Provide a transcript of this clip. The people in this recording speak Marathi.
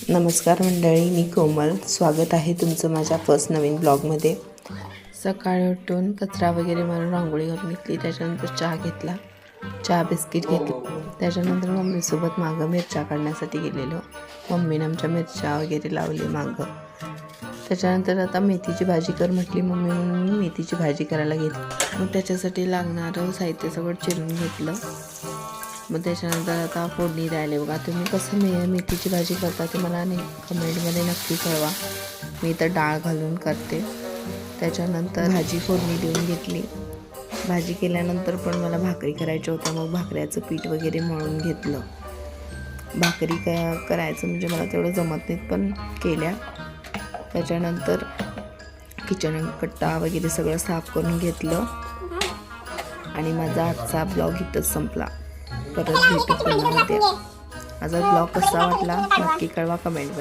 नमस्कार मंडळी, मी कोमल. स्वागत आहे तुमचं माझ्या फर्स्ट नवीन ब्लॉगमध्ये. सकाळी उठून कचरा वगैरे मारून रांगोळी घालून घेतली. त्याच्यानंतर चहा घेतला, चहा बिस्किट घेतलं. त्याच्यानंतर मम्मीसोबत मागं मिरच्या काढण्यासाठी गेलेलो. मम्मीने आमच्या मिरच्या वगैरे लावली मागं. त्याच्यानंतर आता मेथीची भाजी कर म्हटली मम्मी, म्हणून मी मेथीची भाजी करायला घेतली. मग त्याच्यासाठी लागणारं साहित्य सगळं चिरून घेतलं. मग त्याच्यानंतर आता फोडणी द्यायला. बघा तुम्ही कसं मेथीची भाजी करता ते मला कमेंटमध्ये नक्की कळवा. मी तर डाळ घालून करते. त्याच्यानंतर भाजी फोडणी देऊन घेतली. भाजी केल्यानंतर पण मला भाकरी करायच्या होत्या. मग भाकऱ्याचं पीठ वगैरे मळून घेतलं. भाकरी काय करायचं म्हणजे मला तेवढं जमत नाहीत, पण केल्या. त्याच्यानंतर किचन कट्टा वगैरे सगळं साफ करून घेतलं. आणि माझा आजचा ब्लॉग इथंच संपला. परत भेटू पुन्हा उद्या. माझा ब्लॉग कसा वाटला नक्की कळवा कमेंटमध्ये.